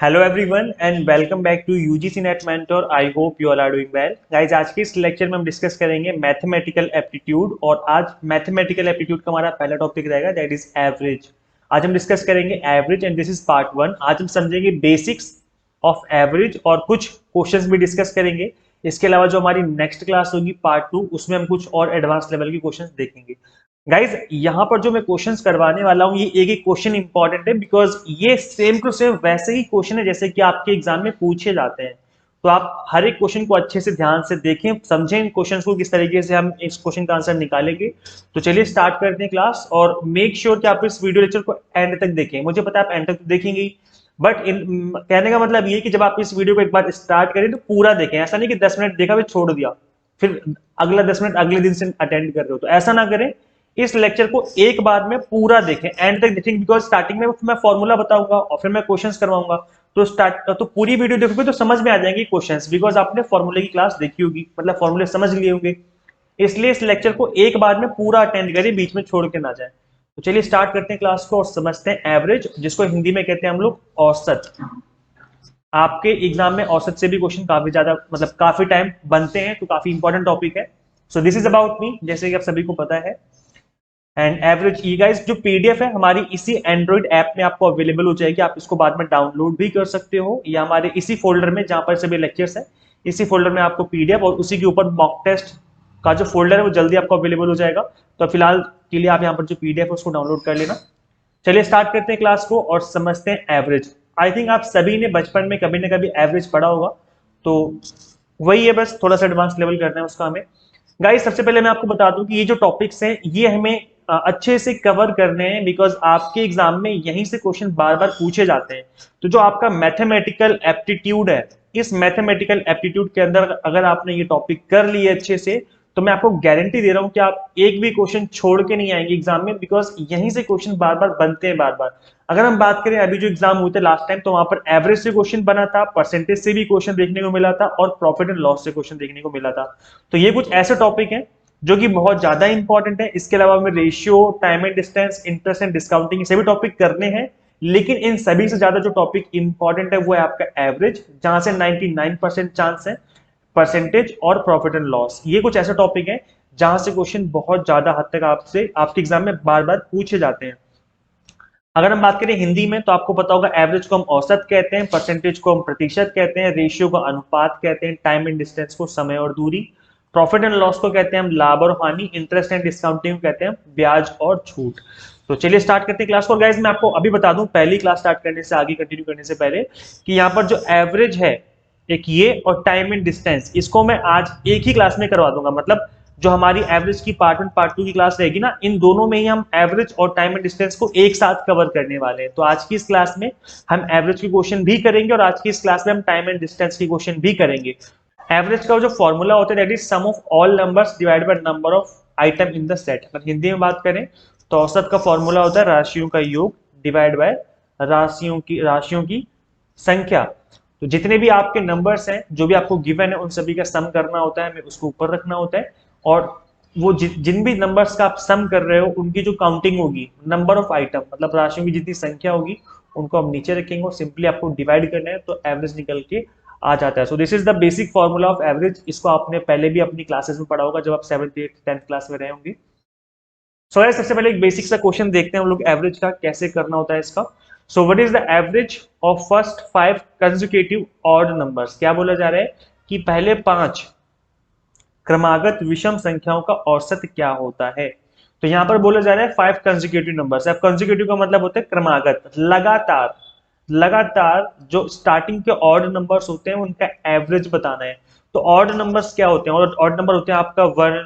Hello everyone and welcome back to UGC NET Mentor. I hope you all are doing well guys. आज के इस lecture में हम discuss करेंगे mathematical aptitude और आज मैथमेटिकल एप्टीट्यूड का हमारा पहला टॉपिक रहेगा दैट इज एवरेज। आज हम डिस्कस करेंगे average and this is part one. आज हम समझेंगे बेसिक्स ऑफ एवरेज और कुछ क्वेश्चंस भी डिस्कस करेंगे। इसके अलावा जो हमारी नेक्स्ट क्लास होगी पार्ट टू, उसमें हम कुछ और एडवांस लेवल के क्वेश्चंस देखेंगे। गाइज यहाँ पर जो मैं क्वेश्चंस करवाने वाला हूँ ये एक एक क्वेश्चन इंपॉर्टेंट है बिकॉज ये सेम टू सेम वैसे ही क्वेश्चन है जैसे कि आपके एग्जाम में पूछे जाते हैं। तो आप हर एक क्वेश्चन को अच्छे से ध्यान से देखें, समझें इन क्वेश्चन को किस तरीके से हम इस क्वेश्चन का आंसर निकालेंगे। तो चलिए स्टार्ट करते हैं क्लास और मेक श्योर कि आप इस वीडियो लेक्चर को एंड तक देखें। मुझे पता है आप एंड तक देखेंगे ही, बट कहने का मतलब ये कि जब आप इस वीडियो को एक बार स्टार्ट करें तो पूरा देखें। ऐसा नहीं कि 10 मिनट देखा फिर छोड़ दिया, फिर अगला 10 मिनट अगले दिन से अटेंड कर रहे हो, तो ऐसा ना करें। इस लेक्चर को एक बार में पूरा देखें, एंड तक देखें, बिकॉज स्टार्टिंग में मैं फॉर्मूला बताऊंगा और फिर मैं क्वेश्चंस करवाऊंगा। तो पूरी वीडियो देखोगे तो समझ में आ जाएंगे क्वेश्चंस, बिकॉज आपने फॉर्मूले की क्लास देखी होगी, मतलब फॉर्मूले समझ लिए होंगे। इसलिए इस लेक्चर को एक बार में पूरा अटेंड करें, बीच में छोड़ के ना जाए। तो चलिए स्टार्ट करते हैं क्लास को और समझते हैं एवरेज, जिसको हिंदी में कहते हैं हम लोग औसत। आपके एग्जाम में औसत से भी क्वेश्चन काफी ज्यादा मतलब काफी टाइम बनते हैं, तो काफी इंपॉर्टेंट टॉपिक है। So this is about me, जैसे कि आप सभी को पता है। एंड एवरेज ई गाइस जो पीडीएफ है हमारी इसी एंड्रॉइड ऐप में आपको अवेलेबल हो जाएगी। आप इसको बाद में डाउनलोड भी कर सकते हो, या हमारे इसी फोल्डर में जहां पर सभी लेक्चर्स है, इसी फोल्डर में आपको पीडीएफ और उसी के ऊपर मॉक टेस्ट का जो फोल्डर है वो जल्दी आपको अवेलेबल हो जाएगा। तो फिलहाल के लिए आप यहाँ पर जो पीडीएफ है उसको डाउनलोड कर लेना। चलिए स्टार्ट करते हैं क्लास को और समझते हैं एवरेज। आई थिंक आप सभी ने बचपन में कभी ना कभी एवरेज पढ़ा होगा, तो वही है, बस थोड़ा सा एडवांस लेवल करना है उसका हमें। गाइस सबसे पहले मैं आपको बता दूं कि ये जो टॉपिक्स हैं ये हमें अच्छे से कवर करने हैं, बिकॉज आपके एग्जाम में यहीं से क्वेश्चन बार बार पूछे जाते हैं। तो जो आपका मैथमेटिकल एप्टीट्यूड है, इस मैथमेटिकल एप्टीट्यूड के अंदर अगर आपने ये टॉपिक कर लिए अच्छे से, तो मैं आपको गारंटी दे रहा हूं कि आप एक भी क्वेश्चन छोड़ के नहीं आएंगे एग्जाम में, बिकॉज यहीं से क्वेश्चन बार बार बनते हैं बार बार। अगर हम बात करें अभी जो एग्जाम हुए थे लास्ट टाइम, तो वहां पर एवरेज से क्वेश्चन बना था, परसेंटेज से भी क्वेश्चन देखने को मिला था और प्रॉफिट एंड लॉस से क्वेश्चन देखने को मिला था। तो ये कुछ ऐसे टॉपिक हैं जो कि बहुत ज्यादा इंपॉर्टेंट है। इसके अलावा हमें ratio, time and distance, interest and discounting, ये सभी टॉपिक करने हैं। लेकिन इन सभी से ज्यादा जो टॉपिक इंपॉर्टेंट है वो है आपका एवरेज, जहां से 99% चांस है परसेंटेज और प्रॉफिट एंड लॉस। ये कुछ ऐसे टॉपिक हैं जहां से क्वेश्चन बहुत ज्यादा हद तक आपसे आपके एग्जाम में बार बार पूछे जाते हैं। अगर हम बात करें हिंदी में, तो आपको पता होगा एवरेज को हम औसत कहते हैं, परसेंटेज को हम प्रतिशत कहते हैं, रेशियो को अनुपात कहते हैं, टाइम एंड डिस्टेंस को समय और दूरी, प्रॉफिट एंड लॉस को कहते हैं हम लाभ और हानि, इंटरेस्ट एंड डिस्काउंटिंग को कहते हैं ब्याज और छूट। तो चलिए स्टार्ट करते हैं क्लास को। गाइस मैं आपको अभी बता दूं पहली क्लास स्टार्ट करने से आगे कंटिन्यू करने से पहले, कि यहाँ पर जो एवरेज है एक ये, और टाइम एंड डिस्टेंस, इसको मैं आज एक ही क्लास में करवा दूंगा। मतलब जो हमारी एवरेज की पार्ट वन पार्ट टू की क्लास रहेगी ना, इन दोनों में ही हम एवरेज और टाइम एंड डिस्टेंस को एक साथ कवर करने वाले हैं। तो आज की इस क्लास में हम एवरेज की क्वेश्चन भी करेंगे और आज की इस क्लास में हम टाइम एंड डिस्टेंस की क्वेश्चन भी करेंगे। एवरेज का जो फॉर्मूला होता है that is sum of all numbers divided by number of item in the set. अगर हिंदी में बात करें तो औसत का फॉर्मूला होता है राशियों का योग डिवाइड बाय राशियों की संख्या। तो जितने भी आपके नंबर्स हैं, जो भी आपको गिवन है, उन सभी का सम करना होता है, हमें उसको ऊपर रखना होता है। और वो जिन भी नंबर्स का आप सम कर रहे हो उनकी जो काउंटिंग होगी, नंबर ऑफ आइटम मतलब राशियों की जितनी संख्या होगी, उनको हम नीचे रखेंगे और सिंपली आपको डिवाइड करना है, तो एवरेज निकल के आ जाता है। So this is the basic formula of average. इसको आपने पहले भी अपनी क्लासेस में पढ़ा होगा जब आप 7th 8th 10th क्लास में रहे होंगे। सो सबसे पहले एक बेसिक सा क्वेश्चन देखते हैं हम लोग एवरेज का कैसे करना होता है इसका। So what is the average of first 5 consecutive odd numbers. क्या बोला जा रहा है कि पहले 5 क्रमागत विषम संख्याओं का औसत क्या होता है। तो यहां पर बोला जा रहा है 5 कंसेक्यूटिव नंबर्स। अब कंसेक्यूटिव का मतलब होता है क्रमागत, लगातार। लगातार जो स्टार्टिंग के ऑड नंबर्स होते हैं उनका एवरेज बताना है। तो ऑड नंबर्स क्या होते हैं? ऑड नंबर होते हैं आपका 1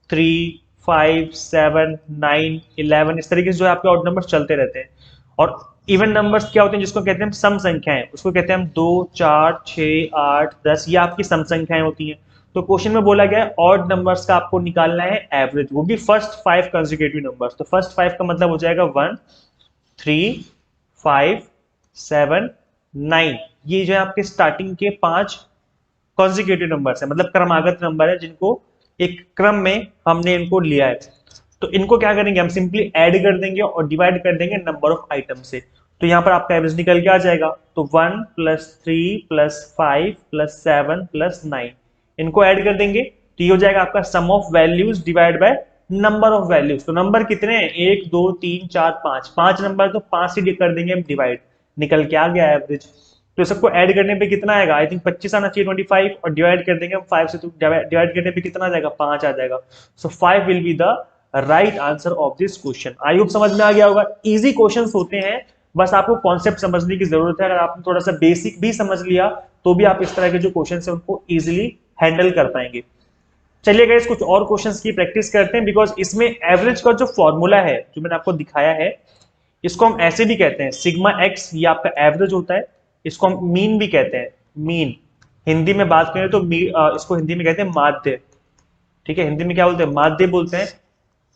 3 5 7 9 11, इस तरीके से जो है आपके ऑड नंबर्स चलते रहते हैं। और इवन नंबर्स क्या होते हैं? जिसको कहते हैं हम सम संख्याएं, उसको कहते हैं हम 2 4 6 8 10, ये आपकी सम संख्याएं होती हैं। तो क्वेश्चन में बोला गया है ऑड नंबर्स का आपको निकालना है एवरेज, वो भी फर्स्ट 5 कंसेक्यूटिव नंबर्स। तो फर्स्ट 5 का मतलब हो जाएगा 1 3 5 7 9, ये जो है आपके स्टार्टिंग के 5 कॉन्जिक्यूटिव नंबर्स है, मतलब क्रमागत नंबर है जिनको एक क्रम में हमने इनको लिया है। तो इनको क्या करेंगे? हम सिंपली ऐड कर देंगे और डिवाइड कर देंगे नंबर ऑफ आइटम से। तो यहाँ पर आपका एवरेज निकल के आ जाएगा। तो 1 + 3 + 5 + 7 + 9 इनको ऐड कर देंगे तो ये हो जाएगा आपका sum of values divide by number of values. तो नंबर कितने हैं, 1 2 3 4 5, 5 नंबर, तो 5 से कर देंगे हम डिवाइड, निकल के आ गया एवरेज। तो सबको ऐड करने पे कितना आएगा, आई थिंक 25 आना चाहिए, 25, और डिवाइड कर देंगे हम 5 से, तो डिवाइड करने पे कितना आ जाएगा, 5 आ जाएगा। सो 5 will be the right answer of this question. I hope समझ में आ गया होगा। इजी क्वेश्चंस होते हैं, बस आपको कॉन्सेप्ट समझने की जरूरत है। अगर आपने थोड़ा सा बेसिक भी समझ लिया तो भी आप इस तरह के जो क्वेश्चन है उनको इजिली हैंडल कर पाएंगे। चलिए गाइस कुछ और क्वेश्चंस की प्रैक्टिस करते हैं, बिकॉज इसमें एवरेज का जो फॉर्मूला है जो मैंने आपको दिखाया है, इसको हम ऐसे भी कहते हैं सिग्मा एक्स, ये आपका एवरेज होता है। इसको हम मीन भी कहते हैं, मीन। हिंदी में बात करें तो इसको हिंदी में कहते हैं माध्य। ठीक है, हिंदी में क्या बोलते हैं, माध्य बोलते हैं।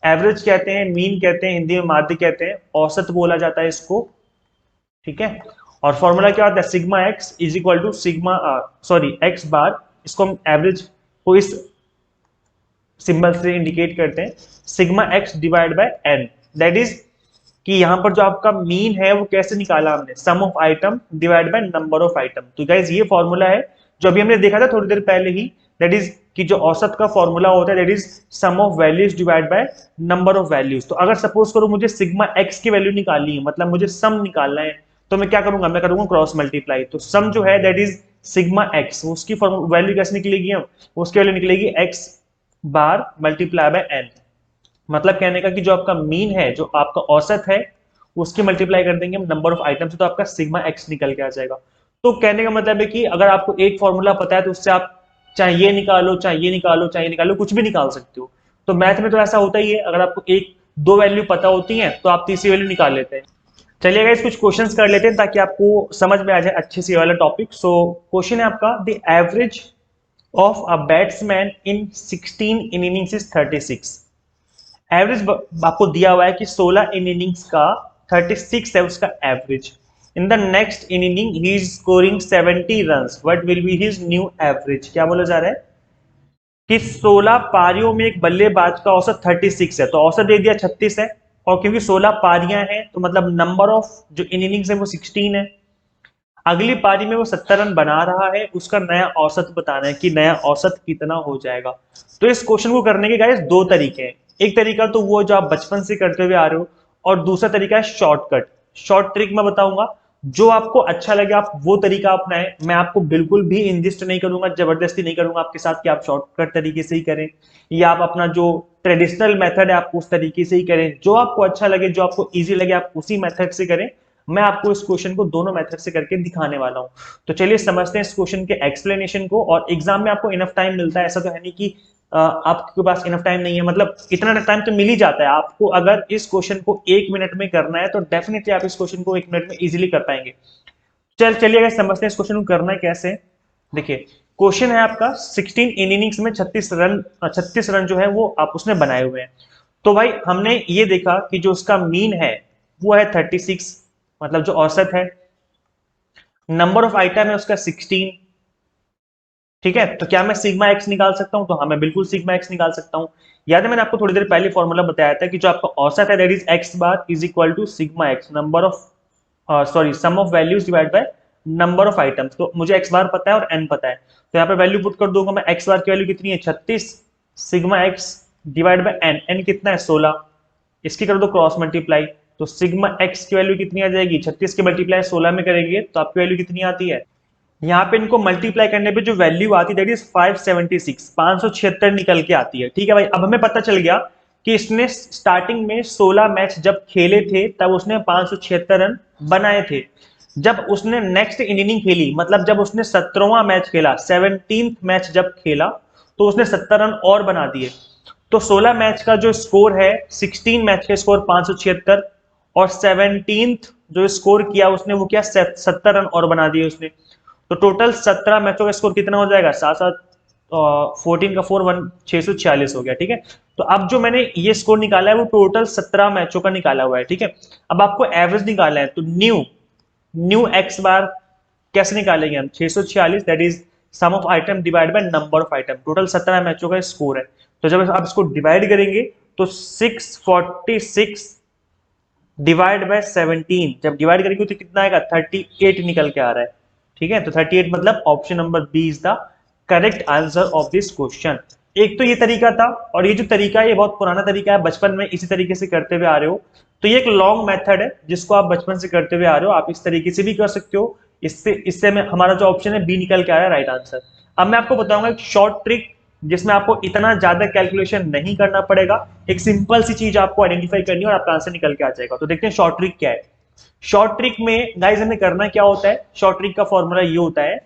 एवरेज कहते हैं, मीन कहते हैं, हिंदी में माध्य कहते हैं, औसत बोला जाता है इसको। ठीक है, और फॉर्मूला क्या होता है, sigma x is equal to sigma x bar, इसको हम एवरेज को इस सिंबल से इंडिकेट करते हैं, sigma x divide by n. That is कि यहां पर जो आपका मीन है वो कैसे निकाला हमने, sum of item divide by number of item. तो गाइज ये फॉर्मूला है जो अभी हमने देखा था थोड़ी देर पहले ही, दैट इज कि जो औसत का फॉर्मूला होता है that is sum of values divide by number of values. तो अगर सपोज करो मुझे सिग्मा एक्स की वैल्यू निकालनी है, मतलब मुझे सम निकालना है, तो मैं क्या करूंगा, मैं करूंगा क्रॉस मल्टीप्लाई। तो सम जो है दैट इज सिग्मा एक्स, उसकी वैल्यू कैसे निकलेगी, हम उसकी वैल्यू निकलेगी x bar multiply by n. मतलब कहने का कि जो आपका मीन है, जो आपका औसत है, उसकी मल्टीप्लाई कर देंगे हम नंबर ऑफ आइटम से, तो आपका सिग्मा एक्स निकल के आ जाएगा। तो कहने का मतलब है कि अगर आपको एक फॉर्मूला पता है तो उससे आप चाहे ये निकालो, चाहे ये निकालो, चाहे ये निकालो, कुछ भी निकाल सकते हो। तो मैथ में तो ऐसा होता ही है, अगर आपको एक दो वैल्यू पता होती है तो आप तीसरी वैल्यू निकाल लेते हैं। चलिए गाइस कुछ क्वेश्चंस कर लेते हैं ताकि आपको समझ में आ जाए अच्छे से वाला टॉपिक। सो क्वेश्चन है आपका, the average of a batsman in 16 innings is 36। Average आपको दिया हुआ है कि 16 इनिंग्स का 36 है उसका average. In the next inning he is scoring 70 runs, what will be his new average. क्या बोला जा रहा है कि 16 पारियों में एक बल्लेबाज का औसत 36 है, तो औसत दे दिया 36 है, और क्योंकि 16 पारियां हैं तो मतलब नंबर ऑफ जो इनिंग्स है वो 16 है। अगली पारी में वो 70 रन बना रहा है, उसका नया औसत बताना है कि नया औसत कितना हो जाएगा। तो इस क्वेश्चन को करने के गाइस दो तरीके हैं। एक तरीका तो वो जो आप बचपन से करते हुए आ रहे हो, और दूसरा तरीका है शॉर्टकट। शॉर्ट ट्रिक मैं बताऊंगा, जो आपको अच्छा लगे आप वो तरीका अपनाएं। मैं आपको बिल्कुल भी इंजिस्ट नहीं करूंगा, जबरदस्ती नहीं करूंगा आपके साथ कि आप शॉर्टकट तरीके से ही करें, या आप अपना जो ट्रेडिशनल मेथड है आप उस तरीके से ही करें। जो आपको अच्छा लगे, जो आपको ईजी लगे, आप उसी मेथड से करें। मैं आपको इस क्वेश्चन को दोनों मेथड से करके दिखाने वाला हूं। तो चलिए समझते हैं इस क्वेश्चन के एक्सप्लेनेशन को। और एग्जाम में आपको इनफ टाइम मिलता है, ऐसा तो है नहीं कि आपके पास इनफ टाइम नहीं है, मतलब इतना टाइम तो मिल ही जाता है आपको। अगर इस क्वेश्चन को 1 मिनट में करना है तो डेफिनेटली आप इस क्वेश्चन को 1 मिनट में इजीली कर पाएंगे। चलिए अगर समझते हैं इस क्वेश्चन को करना है कैसे। देखिए क्वेश्चन है आपका, 16 इनिंग्स में 36 रन जो है वो आप उसने बनाए हुए हैं। तो भाई हमने ये देखा कि जो उसका मीन है वो है 36, मतलब जो औसत है। नंबर ऑफ आइटम है उसका 16। ठीक है, तो क्या मैं सिग्मा एक्स निकाल सकता हूं, तो हाँ मैं बिल्कुल सिग्मा एक्स निकाल सकता हूं। याद है मैंने आपको थोड़ी देर पहले फॉर्मूला बताया था कि जो आपका औसत है that is x bar is equal to sigma x, number of sum of values divide by number of items. तो मुझे एक्स बार पता है और एन पता है, तो यहाँ पे वैल्यू पुट कर दूंगा मैं। एक्स बार की वैल्यू कितनी है, 36, sigma x divide by n, n कितना है 16, इसकी कर दो क्रॉस मल्टीप्लाई। तो सिग्मा एक्स की वैल्यू कितनी आ जाएगी, 36 की मल्टीप्लाई 16 में करेंगे तो आपकी वैल्यू कितनी आती है, यहाँ पे इनको मल्टीप्लाई करने पे जो वैल्यू आती है दैट इज 576, 576 निकल के आती है। ठीक है भाई, अब हमें पता चल गया कि इसने स्टार्टिंग में 16 मैच जब खेले थे तब उसने 576 रन बनाए थे। जब उसने नेक्स्ट इनिंग खेली, मतलब जब उसने 17वां मैच खेला, 17th मैच जब खेला, तो उसने 70 रन और बना दिए। तो 16 मैच का जो स्कोर है, 16 मैच का स्कोर 576, और 17th जो स्कोर किया उसने वो क्या 70 रन और बना दिए उसने। तो टोटल 17 मैचों का स्कोर कितना हो जाएगा, 7 7 14 का 4 1 646 हो गया। ठीक है, तो अब जो मैंने ये स्कोर निकाला है वो टोटल 17 मैचों का निकाला हुआ है। ठीक है, अब आपको एवरेज निकालना है, तो न्यू एक्स बार कैसे निकालेंगे हम, 646 that is sum of item divide by number of item. Total 17 मैचों का स्कोर है, तो जब आप इसको डिवाइड करेंगे तो 646 डिवाइड बाय 17, जब डिवाइड करेंगे तो कितना आएगा 38 निकल के आ रहा है। ठीक है, तो 38 मतलब option number B is the correct answer of this question. एक तो ये तरीका था, और ये जो तरीका है ये बहुत पुराना तरीका है, बचपन में इसी तरीके से करते हुए आ रहे हो। तो ये एक लॉन्ग मेथड है जिसको आप बचपन से करते हुए आ रहे हो, आप इस तरीके से भी कर सकते हो। इससे हमारा जो ऑप्शन है बी निकल के आ रहा है राइट आंसर। अब मैं आपको बताऊंगा एक शॉर्ट ट्रिक जिसमें आपको इतना ज्यादा कैलकुलेशन नहीं करना पड़ेगा, एक सिंपल सी चीज आपको आइडेंटिफाई करनी है और आपका आंसर निकल के आ जाएगा। तो देखते हैं शॉर्ट ट्रिक क्या है। शॉर्ट ट्रिक में गाइस हमें करना क्या होता है, शॉर्ट ट्रिक का फॉर्मूला ये होता है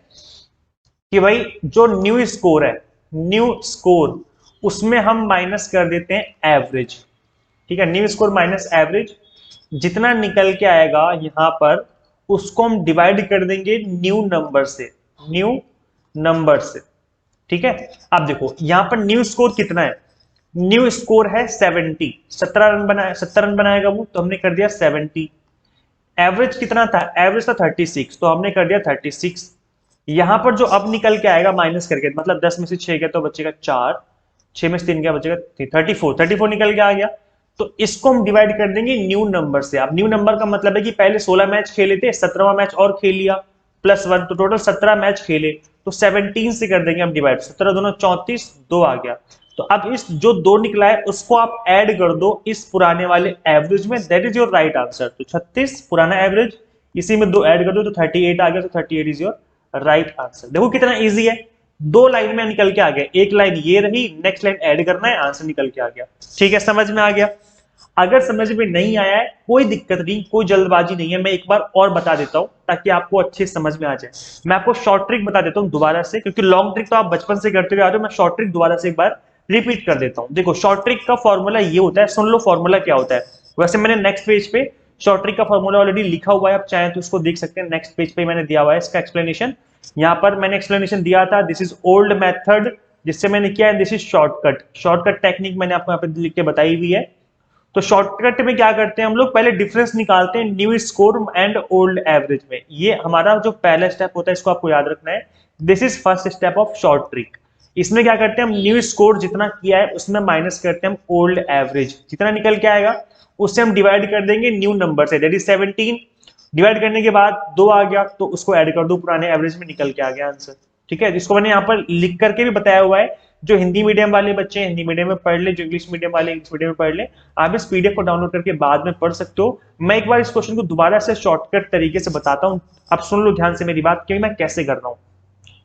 कि भाई जो न्यू स्कोर है, न्यू स्कोर, उसमें हम माइनस कर देते हैं एवरेज। ठीक है, न्यू स्कोर माइनस एवरेज, जितना निकल के आएगा यहां पर उसको हम डिवाइड कर देंगे न्यू नंबर से, न्यू नंबर से। ठीक है, अब देखो यहां पर न्यू स्कोर कितना है, न्यू स्कोर है 70, 17 रन बनाया, 70 रन बनाएगा वो, तो हमने कर दिया 70। एवरेज कितना था, एवरेज था 36, तो हमने कर दिया 36। यहां पर जो अब निकल के आएगा माइनस करके, मतलब 10 में से 6 गया तो बचेगा 4, 6 में से 3 गया बचेगा 34, 34 निकल के आ गया। तो इसको हम डिवाइड कर देंगे न्यू नंबर से। अब न्यू नंबर का मतलब है कि पहले 16 मैच खेले थे, 17वां मैच और खेल लिया +1, तो टोटल 17 मैच खेले, तो 17 से कर देंगे हम डिवाइड, 17 दूना 34, 2 आ गया। तो अब इस जो 2 निकला है उसको आप ऐड कर दो इस पुराने वाले एवरेज में, that is your right answer. तो 36 पुराना एवरेज, इसी में 2 ऐड कर दो तो 38 आ गया, तो 38 इज योर राइट आंसर। देखो कितना इजी है, 2 लाइन में निकल के आ गया, एक लाइन ये रही, नेक्स्ट लाइन ऐड करना है, आंसर निकल के आ गया। ठीक है, समझ में आ गया। अगर समझ में नहीं आया है कोई दिक्कत नहीं, कोई जल्दबाजी नहीं है, मैं एक बार और बता देता हूं ताकि आपको अच्छे समझ में आ जाए। मैं आपको शॉर्ट ट्रिक बता देता हूं दोबारा से, क्योंकि लॉन्ग ट्रिक तो आप बचपन से करते हुए आ रहे हो, मैं शॉर्ट ट्रिक दोबारा से एक बार रिपीट कर देता हूं। देखो शॉर्ट ट्रिक का फॉर्मूला ये होता है, सुन लो फॉर्मूला क्या होता है। वैसे मैंने नेक्स्ट पेज पे शॉर्ट ट्रिक का फॉर्मूला ऑलरेडी लिखा हुआ है, आप चाहें तो उसको देख सकते हैं, नेक्स्ट पेज पे मैंने दिया हुआ है इसका एक्सप्लेनेशन। यहाँ पर मैंने एक्सप्लेनेशन दिया था, दिस इज ओल्ड मेथड जिससे मैंने किया है, this is shortcut. Shortcut technique मैंने आपको यहाँ पे लिख के बताई हुई है। तो शॉर्टकट में क्या करते हैं हम लोग, पहले डिफरेंस निकालते हैं new score and old average में। ये हमारा जो पहला स्टेप होता है इसको आपको याद रखना है, this is first step of short trick. इसमें क्या करते हैं हम, न्यू स्कोर जितना किया है उसमें माइनस करते हैं हम ओल्ड एवरेज, जितना निकल के आएगा उससे हम डिवाइड कर देंगे न्यू नंबर से, दैट इज 17। डिवाइड करने के बाद 2 आ गया तो उसको ऐड कर दो पुराने एवरेज में, निकल के आ गया आंसर। ठीक है, जिसको मैंने यहाँ पर लिख करके भी बताया हुआ है। जो हिंदी मीडियम वाले बच्चे हैं हिंदी मीडियम में पढ़ ले, जो इंग्लिश मीडियम वाले इंग्लिश मीडियम में पढ़ ले, आप इस पीडीएफ को डाउनलोड करके बाद में पढ़ सकते हो। मैं एक बार इस क्वेश्चन को दोबारा से शॉर्टकट तरीके से बताता हूं, अब सुन लो ध्यान से मेरी बात कि मैं कैसे कर रहा हूं।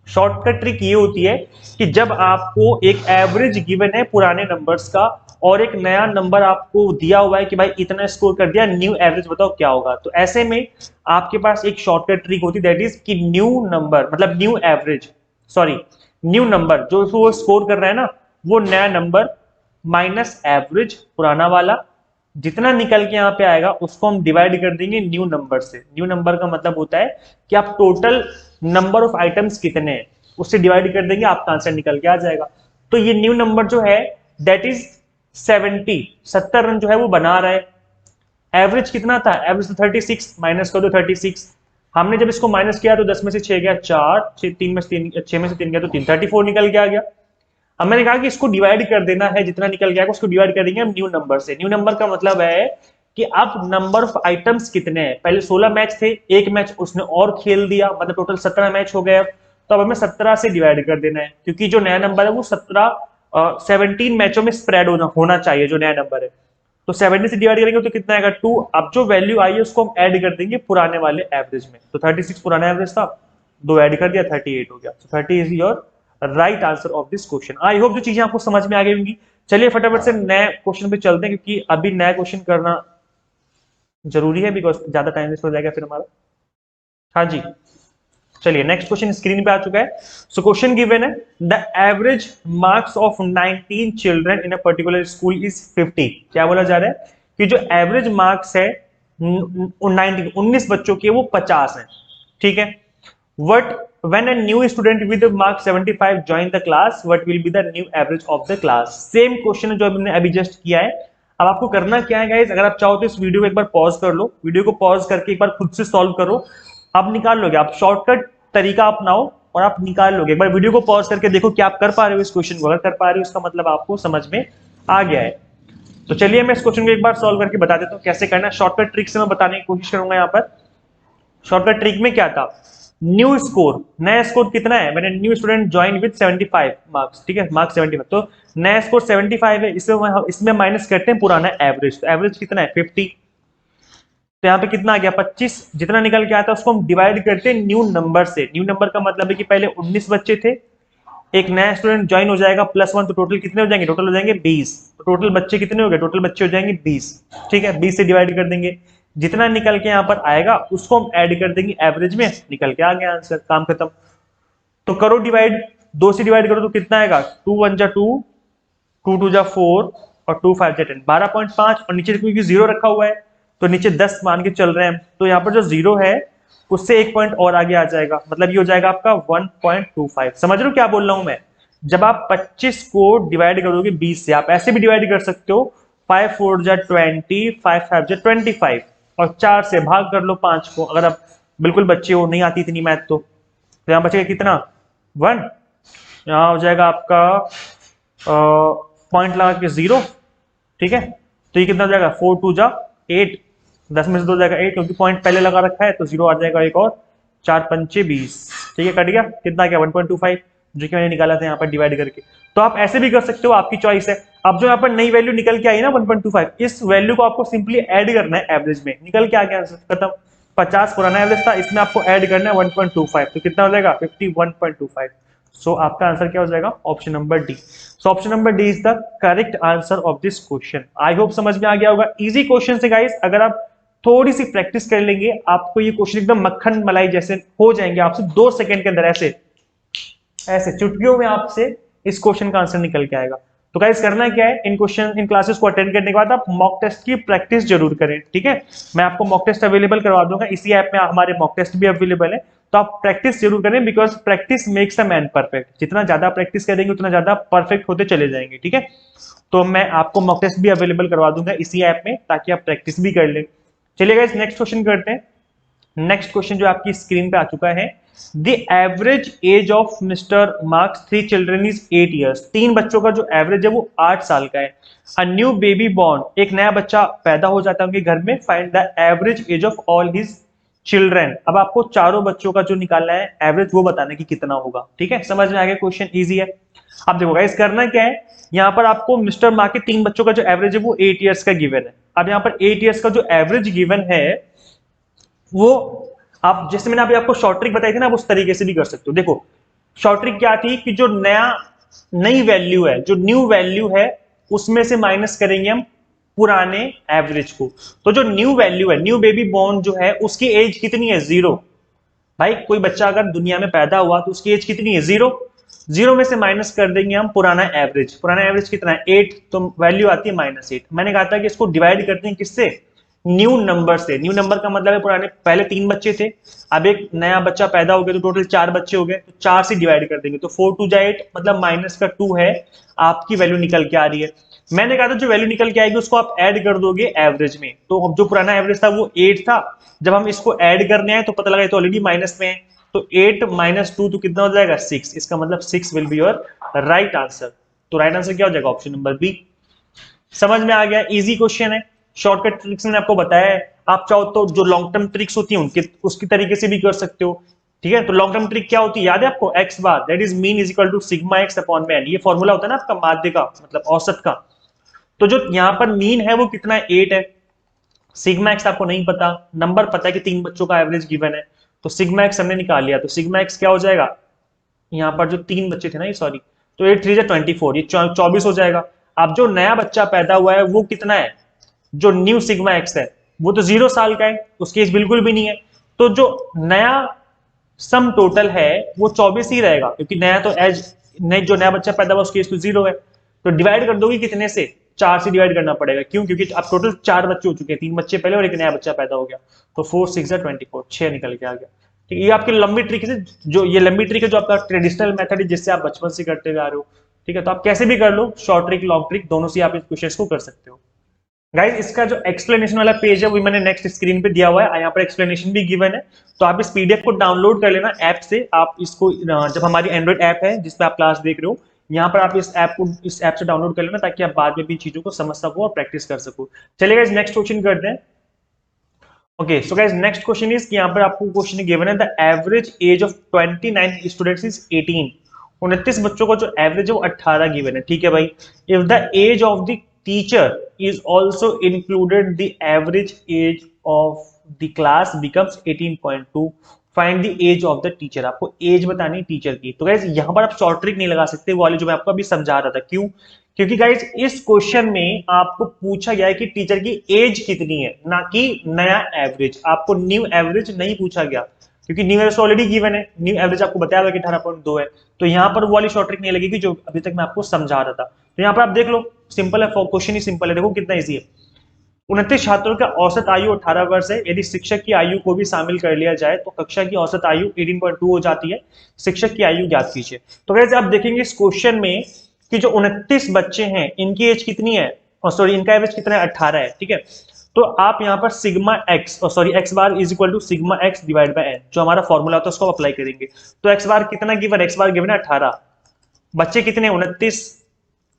शॉर्टकट ट्रिक ये होती है कि जब आपको एक एवरेज गिवन है पुराने नंबर्स का और एक नया नंबर आपको दिया हुआ है कि भाई इतना स्कोर कर दिया, न्यू एवरेज बताओ क्या होगा, तो ऐसे में आपके पास एक शॉर्टकट ट्रिक होती है, दैट इज कि न्यू नंबर मतलब new average, sorry new number जो वो स्कोर कर रहा है ना, वो नया नंबर माइनस एवरेज पुराना वाला, जितना निकल के यहाँ पे आएगा उसको हम डिवाइड कर देंगे न्यू नंबर से। न्यू नंबर का मतलब होता है कि आप टोटल नंबर ऑफ आइटम्स कितने हैं उससे डिवाइड कर देंगे, आपका आंसर निकल के आ जाएगा। तो ये न्यू नंबर जो है दैट इज 70, 70 रन जो है वो बना रहा है। एवरेज कितना था, एवरेज तो 36, माइनस कर दो 36। हमने जब इसको माइनस किया तो 10 में से 6 गया 4, 3 में से 3, 6 में से 3 गया तो 3, 34 निकल के आ गया। अब मैंने कहा कि इसको डिवाइड कर देना है, जितना निकल गया उसको डिवाइड कर देंगे हम न्यू नंबर से। न्यू नंबर का मतलब है कि अब नंबर ऑफ आइटम्स कितने हैं, पहले 16 मैच थे, एक मैच उसने और खेल दिया, मतलब टोटल 17 मैच हो गए। तो अब हमें 17 से डिवाइड कर देना है, क्योंकि जो नया नंबर है वो 17 मैचों में स्प्रेड होना चाहिए जो नया नंबर है। तो 70 से डिवाइड करेंगे तो कितना आएगा 2। अब जो वैल्यू आई है उसको हम ऐड कर देंगे पुराने वाले एवरेज में। तो 36 पुराना एवरेज था, 2 ऐड कर दिया 38 हो गया। तो 30 is your right answer of this question. I hope जो चीजें आपको समझ में आ गई होंगी। चलिए फटाफट से नए क्वेश्चन पे चलते हैं, क्योंकि अभी नया क्वेश्चन करना जरूरी है, बिकॉज ज्यादा टाइम वेस्ट हो जाएगा फिर हमारा। हाँ जी, चलिए नेक्स्ट क्वेश्चन स्क्रीन पे आ चुका है। सो क्वेश्चन गिवन है, the average marks of 19 children in a particular school is 50। क्या बोला जा रहा है कि जो एवरेज मार्क्स है 19 बच्चों के वो 50 हैं। ठीक है, what when a new student with mark 75 join the class, what will be the new average of the class? Same question जो हमने अभी जस्ट किया है। अब आपको करना क्या है गाइस, अगर आप चाहो तो इस वीडियो को एक बार पॉज कर लो, वीडियो को पॉज करके एक बार खुद से सॉल्व करो, आप निकाल लोगे। आप शॉर्टकट तरीका अपनाओ और आप निकाल लोगे। एक बार वीडियो को पॉज करके देखो कि आप कर पा रहे हो इस क्वेश्चन को। अगर कर पा रहे हो इसका मतलब आपको समझ में आ गया है। तो चलिए मैं इस क्वेश्चन को एक बार सॉल्व करके बता देता हूँ कैसे करना है। शॉर्टकट ट्रिक से मैं बताने की कोशिश करूंगा। यहाँ पर शॉर्टकट ट्रिक में क्या था, न्यू स्कोर, नया स्कोर कितना है, मैंने new student join with 75 marks, ठीक है, मार्क्स 75, तो नया स्कोर 75 है, इसमें माइनस करते हैं पुराना एवरेज, तो एवरेज कितना है 50, तो यहाँ पे कितना आ गया 25, जितना निकल के आता है उसको हम डिवाइड करते हैं न्यू नंबर से। न्यू नंबर का मतलब है कि पहले 19 बच्चे थे, एक नया स्टूडेंट ज्वाइन हो जाएगा +1, तो टोटल कितने हो जाएंगे, टोटल हो जाएंगे 20, तो टोटल बच्चे कितने हो गए, टोटल बच्चे हो जाएंगे 20, ठीक है, 20 से डिवाइड कर देंगे, जितना निकल के यहाँ पर आएगा उसको हम ऐड कर देंगे एवरेज में, निकल के आ गया आंसर, काम खत्म। तो करो डिवाइड, 2 से डिवाइड करो तो कितना आएगा, 2 1 जा 2, 2 2 जा 4 और 2 5 जा 10, 12.5, और नीचे क्योंकि 0 रखा हुआ है तो नीचे 10 मान के चल रहे हैं, तो यहाँ पर जो 0 है उससे 1 पॉइंट और आगे आ जाएगा, मतलब ये हो जाएगा आपका 1.25। समझ रहे हो क्या बोल रहा हूं मैं, जब आप 25 को डिवाइड करोगे 20 से, आप ऐसे भी डिवाइड कर सकते हो, 5 4 जा 20, 5 5 जा 25, और 4 से भाग कर लो 5 को, अगर आप बिल्कुल बच्चे हो, नहीं आती इतनी मैथ तो यहाँ बचेगा कितना 1, यहाँ हो जाएगा आपका पॉइंट लगा के 0, ठीक है, तो ये कितना हो जाएगा 4 2 जा 8, 10 में से 2 जाएगा 8, क्योंकि पॉइंट पहले लगा रखा है तो 0 आ जाएगा एक और, 4 पंचे 20, ठीक है, कट गया, कितना गया 1.25, जो कि मैंने निकाला था यहाँ पर डिवाइड करके। तो आप ऐसे भी कर सकते हो, आपकी चॉइस है। अब जो यहाँ पर नई वैल्यू निकल के आई ना 1.25, इस वैल्यू को आपको सिंपली ऐड करना है एवरेज में, निकल के आ गया खत्म, 50 पुराना एवरेज था, इसमें आपको ऐड करना है 1.25, तो कितना हो जाएगा 51.25। सो आपका आंसर क्या हो जाएगा, option number D. So option number D is the correct answer of this question. I hope समझ में आ गया होगा, इजी क्वेश्चन है गाइस, अगर आप थोड़ी सी प्रैक्टिस कर लेंगे आपको ये क्वेश्चन एकदम मक्खन मलाई जैसे हो जाएंगे आपसे 2 सेकंड के अंदर, ऐसे ऐसे चुटकियों में आपसे इस क्वेश्चन का आंसर निकल के आएगा। तो गाइस करना क्या है, इन क्लासेस को अटेंड करने के बाद आप मॉक टेस्ट की प्रैक्टिस जरूर करें, ठीक है, मैं आपको मॉक टेस्ट अवेलेबल करवा दूंगा, इसी ऐप में हमारे मॉक टेस्ट भी अवेलेबल है, तो आप प्रैक्टिस जरूर करें, because practice makes a man perfect, जितना ज्यादा प्रैक्टिस करेंगे उतना ज्यादा परफेक्ट होते चले जाएंगे, ठीक है। तो मैं आपको मॉक टेस्ट भी अवेलेबल करवा दूंगा इसी ऐप में, ताकि आप प्रैक्टिस भी कर लें। चलिए गाइस नेक्स्ट क्वेश्चन करते हैं। नेक्स्ट क्वेश्चन जो आपकी स्क्रीन पे आ चुका है, the average age of mister marks 3 children is 8 years. 3 बच्चों का जो एवरेज है वो 8 साल का है। अ न्यू बेबी बॉर्न, एक नया बच्चा पैदा हो जाता है उनके घर में, find the average age of all his children. अब आपको चारों बच्चों का जो निकालना है एवरेज वो बताना कि कितना होगा, ठीक है, समझ में आ गया, क्वेश्चन इजी है। अब देखो गाइस करना क्या है, यहाँ पर आपको मिस्टर मार्क के 3 बच्चों का जो एवरेज है वो 8 ईयर्स का गिवन है। अब यहाँ पर 8 ईयर्स का जो एवरेज गिवन है वो आप, जैसे मैंने अभी आपको शॉर्ट ट्रिक बताई थी ना, आप उस तरीके से भी कर सकते हो। देखो शॉर्ट ट्रिक क्या थी कि जो नई वैल्यू है, जो न्यू वैल्यू है, उसमें से माइनस करेंगे हम पुराने एवरेज को। तो जो न्यू वैल्यू है, न्यू बेबी बॉर्न जो है, उसकी एज कितनी है 0। भाई कोई बच्चा अगर दुनिया में पैदा हुआ तो उसकी एज कितनी है 0। 0 में से माइनस कर देंगे हम पुराना एवरेज। पुराना एवरेज कितना है 8, तो वैल्यू आती है -8। मैंने कहा था कि इसको डिवाइड करते हैं किससे, न्यू नंबर से। न्यू नंबर का मतलब है पुराने, पहले 3 बच्चे थे, अब एक नया बच्चा पैदा हो गया तो टोटल 4 बच्चे हो गए, तो 4 से डिवाइड कर देंगे, तो 4 2 जा 8, मतलब माइनस का 2 है, आपकी वैल्यू निकल के आ रही है। मैंने कहा था जो वैल्यू निकल के आएगी उसको आप ऐड कर दोगे एवरेज में, तो जो पुराना एवरेज था वो 8 था, जब हम इसको ऐड करने आए तो पता लगा तो ऑलरेडी माइनस में है, तो 8 - 2 तो कितना हो जाएगा 6, इसका मतलब 6 will be your right answer. तो राइट आंसर क्या हो जाएगा, ऑप्शन नंबर बी। समझ में आ गया, इजी क्वेश्चन है, शॉर्टकट ट्रिक्स मैंने आपको बताया है। आप चाहो तो जो लॉन्ग टर्म ट्रिक्स होती है उनके उसकी तरीके से भी कर सकते हो, ठीक है। तो लॉन्ग टर्म ट्रिक क्या होती है, याद है आपको, x bar that is mean is equal to sigma x upon में n, ये फॉर्मूला होता है ना आपका माध्य का, मतलब औसत का। तो जो यहाँ पर मीन है वो कितना है 8 है, सिग्मा एक्स आपको नहीं पता, नंबर पता है कि 3 बच्चों का एवरेज गिवन है, तो सिग्मा एक्स हमने निकाल लिया, तो सिग्मा एक्स क्या हो जाएगा, यहाँ पर जो 3 बच्चे थे ना, ये सॉरी, तो 8 3 जा 24, ये 24 हो जाएगा। अब जो नया बच्चा पैदा हुआ है वो कितना है, जो न्यू सिग्मा एक्स है वो तो 0 साल का है, उसकी एज बिल्कुल भी नहीं है, तो जो नया सम टोटल है वो 24 ही रहेगा, क्योंकि नया तो एज जो नया बच्चा पैदा हुआ उसकी एज तो 0 है। तो डिवाइड कर दोगे कितने से, 4 से डिवाइड करना पड़ेगा, क्यों, क्योंकि अब टोटल 4 बच्चे हो चुके हैं, 3 बच्चे पहले और एक नया बच्चा पैदा हो गया, तो 4 6 जा 24, 6 निकल के आ गया, ठीक है। ये आपकी लंबी ट्रिक है, जो ये लंबी ट्रिक है जो आपका ट्रेडिशनल मेथड है, जिससे आप बचपन से करते हुए आ रहे हो, ठीक है। तो आप कैसे भी कर लो, शॉर्ट ट्रिक लॉन्ग ट्रिक दोनों से आप इस क्वेश्चन को कर सकते हो। गाइस इसका जो एक्सप्लेनेशन वाला पेज है वो मैंने नेक्स्ट स्क्रीन पे दिया हुआ है, यहाँ पर एक्सप्लेनेशन भी गिवन है, तो आप इस पीडीएफ को डाउनलोड कर लेना ऐप से। आप इसको जब हमारी एंड्रॉइड ऐप है जिसपे आप क्लास देख रहे हो, यहाँ पर आप इस ऐप से डाउनलोड कर लेना ताकि आप बाद में भी चीजों को समझ सको और प्रैक्टिस कर सको। चलिए गाइस नेक्स्ट क्वेश्चन करते हैं। Okay so guys next question is कि यहाँ पर आपको क्वेश्चन गिवन है the average age of 29 students is 18। 29 बच्चों का जो एवरेज है वो 18 गिवन है, ठीक है भाई। If the age of the teacher is also included the average age of the class becomes 18.2। Find the age of the teacher. आपको एज बतानी टीचर की। तो गाइस यहाँ पर आप शॉर्ट ट्रिक नहीं लगा सकते, वो वाली जो मैं आपको अभी समझा रहा था। क्यों? क्योंकि गाइज इस क्वेश्चन में आपको पूछा गया है कि टीचर की एज कितनी है, ना कि नया एवरेज। आपको न्यू एवरेज नहीं पूछा गया क्योंकि न्यू एवरेज ऑलरेडी गिवन है। न्यू एवरेज आपको बताया हुआ कि 18.2 है। तो यहाँ पर वो वाली शॉर्ट ट्रिक नहीं लगेगी जो अभी तक मैं आपको समझा रहा था। तो यहाँ पर आप देख लो, सिंपल है, क्वेश्चन ही सिंपल है। देखो कितना ईजी है। 29 छात्रों का औसत आयु 18 वर्ष है। यदि शिक्षक की आयु को भी शामिल कर लिया जाए तो कक्षा की औसत आयु 18.2 हो जाती है। शिक्षक की आयु ज्ञात कीजिए। तो गाइस आप देखेंगे इस क्वेश्चन में कि जो 29 बच्चे हैं इनकी एज कितनी है, और सॉरी इनका एवरेज कितना है, 18 है, ठीक है। तो आप यहाँ पर सिग्मा एक्स और sorry x bar is equal to sigma x divide by n, जो हमारा फॉर्मूला होता है उसको अप्लाई करेंगे। तो एक्स बार कितना गिवन, एक्स बार गिवन है 18, बच्चे कितने 29,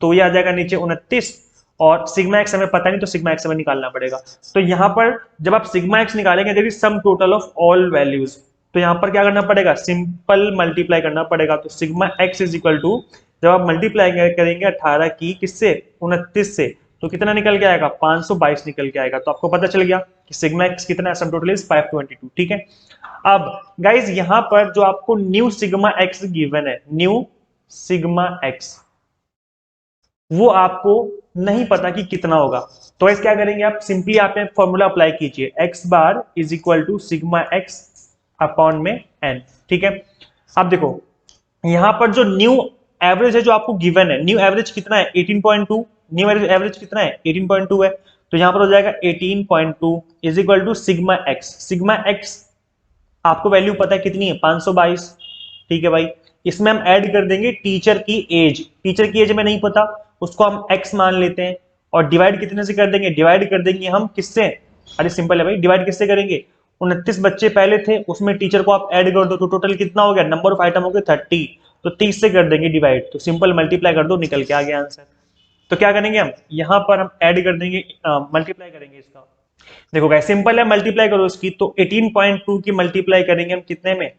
तो ये आ जाएगा नीचे 29, और सिग्मा एक्स हमें पता नहीं तो सिग्मा एक्स हमें निकालना पड़ेगा। तो यहाँ पर जब आप सिग्मा एक्स निकालेंगे there is sum total of all values. तो यहाँ पर क्या करना पड़ेगा, सिंपल मल्टीप्लाई करना पड़ेगा। तो sigma x is equal to, जब आप मल्टीप्लाई करेंगे 18 की किससे, 29 से, तो कितना निकल के आएगा, 522 निकल के आएगा। तो आपको पता चल गया कि सिग्मा एक्स कितना है, सम टोटल इज 522, ठीक है। अब गाइज यहाँ पर जो आपको न्यू सिग्मा एक्स गिवन है, न्यू सिग्मा एक्स, वो आपको नहीं पता कि कितना होगा। तो इस क्या करेंगे आप, सिंपली आप फॉर्मूला अप्लाई कीजिए, x bar is equal to sigma x upon में एन, ठीक है। अब देखो यहां पर जो न्यू एवरेज है जो आपको गिवन है, न्यू एवरेज कितना है 18.2, न्यू एवरेज कितना है 18.2 है। तो यहां पर हो जाएगा 18.2 is equal to sigma x. Sigma x आपको वैल्यू पता है कितनी है, 522, ठीक है भाई। इसमें हम ऐड कर देंगे टीचर की एज। टीचर की एज में नहीं पता, उसको हम एक्स मान लेते हैं, और डिवाइड कितने से कर देंगे, डिवाइड कर देंगे हम किससे, अरे सिंपल है भाई, डिवाइड किससे करेंगे, 29 बच्चे पहले थे उसमें टीचर को आप ऐड कर दो, तो टोटल कितना हो गया, नंबर ऑफ आइटम हो गए 30, तो 30 से कर देंगे डिवाइड, तो सिंपल मल्टीप्लाई कर दो, निकल के आ गया आंसर। तो क्या करेंगे हम, यहां पर हम ऐड कर देंगे, मल्टीप्लाई करेंगे इसका। देखो गाइस सिंपल है, मल्टीप्लाई करो इसकी, तो 18.2 की मल्टीप्लाई करेंगे हम कितने में,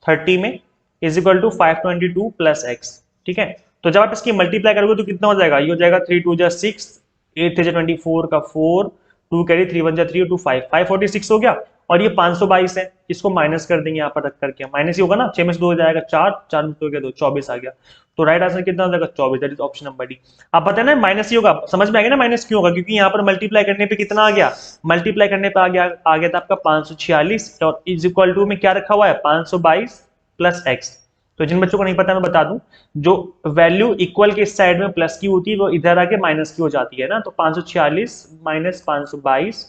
30 में, is equal to 522 plus x, ठीक है। तो जब आप इसकी मल्टीप्लाई करोगे तो कितना हो जाएगा, ये हो जाएगा 3 2 जा 6, 8 3 24 का 4, 2 कैरी 3 1 जा 3 2 5, 546 हो गया। और ये 522 है, इसको माइनस कर देंगे यहाँ पर रख करके, माइनस ही होगा ना, 6 में से 2 हो जाएगा 4, 4 में 2 हो गया 2, 24 आ गया। तो राइट आंसर कितना हो जाएगा 24, that is option number D. आप पता है ना माइनस ही होगा, समझ में आ गया ना माइनस क्यों होगा, क्योंकि यहाँ पर मल्टीप्लाई करने पे कितना आ गया, मल्टीप्लाई करने पे आ गया था आपका 546, और इज इक्वल टू में क्या रखा हुआ है 522 प्लस एक्स। तो जिन बच्चों को नहीं पता मैं बता दूं, जो वैल्यू इक्वल के इस साइड में प्लस की होती है वो इधर आके माइनस की हो जाती है ना। तो 546 माइनस 522,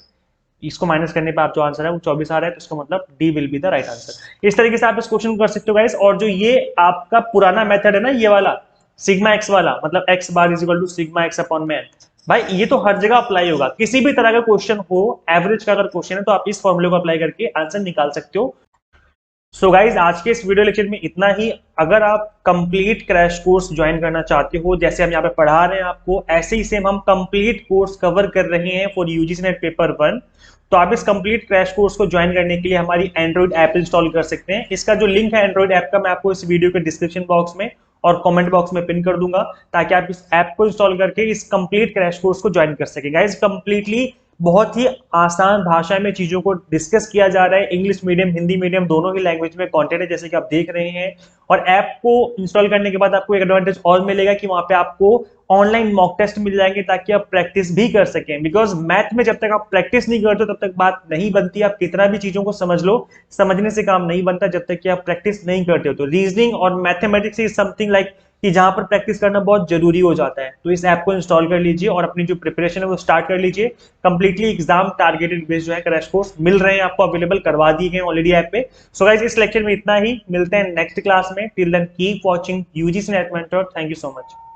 इसको माइनस करने पे आप जो आंसर है वो 24 आ रहा है, तो इसका मतलब D will be the right answer. इस तरीके से आप इस क्वेश्चन को कर सकते हो गाइस। और जो ये आपका पुराना मेथड है ना, ये वाला सिग्मा एक्स वाला, मतलब x bar is equal to sigma x upon में एन, भाई ये तो हर जगह अप्लाई होगा। किसी भी तरह का क्वेश्चन हो, एवरेज का अगर क्वेश्चन है तो आप इस फॉर्मूले को अप्लाई करके आंसर निकाल सकते हो। सो गाइज आज के इस वीडियो लेक्चर में इतना ही। अगर आप कंप्लीट क्रैश कोर्स ज्वाइन करना चाहते हो, जैसे हम यहाँ पे पढ़ा रहे हैं आपको, ऐसे ही सेम हम कंप्लीट कोर्स कवर कर रहे हैं फॉर यूजीसी नेट पेपर 1, तो आप इस कंप्लीट क्रैश कोर्स को ज्वाइन करने के लिए हमारी एंड्रॉइड ऐप इंस्टॉल कर सकते हैं। इसका जो लिंक है एंड्रॉइड ऐप का मैं आपको इस वीडियो के डिस्क्रिप्शन बॉक्स में और कमेंट बॉक्स में पिन कर दूंगा, ताकि आप इस ऐप को इंस्टॉल करके इस कंप्लीट क्रैश कोर्स को ज्वाइन कर सकें। गाइज कंप्लीटली बहुत ही आसान भाषा में चीजों को डिस्कस किया जा रहा है। इंग्लिश मीडियम हिंदी मीडियम दोनों ही लैंग्वेज में कंटेंट है, जैसे कि आप देख रहे हैं। और ऐप को इंस्टॉल करने के बाद आपको एक एडवांटेज और मिलेगा कि वहां पे आपको ऑनलाइन मॉक टेस्ट मिल जाएंगे, ताकि आप प्रैक्टिस भी कर सकें। बिकॉज मैथ में जब तक आप प्रैक्टिस नहीं करते तब तक बात नहीं बनती। आप कितना भी चीजों को समझ लो, समझने से काम नहीं बनता जब तक कि आप प्रैक्टिस नहीं करते हो। तो रीजनिंग और मैथमेटिक्स इज समथिंग लाइक कि जहां पर प्रैक्टिस करना बहुत जरूरी हो जाता है। तो इस ऐप को इंस्टॉल कर लीजिए और अपनी जो प्रिपरेशन है वो स्टार्ट कर लीजिए। कंप्लीटली एग्जाम टारगेटेड बेस्ड जो है क्रैश कोर्स मिल रहे हैं आपको, अवेलेबल करवा दिए गए ऑलरेडी ऐप पे। सो गाइस इस लेक्चर में इतना ही, मिलते हैं नेक्स्ट क्लास में। Till then keep watching UGC NET Mentor. Thank you so much.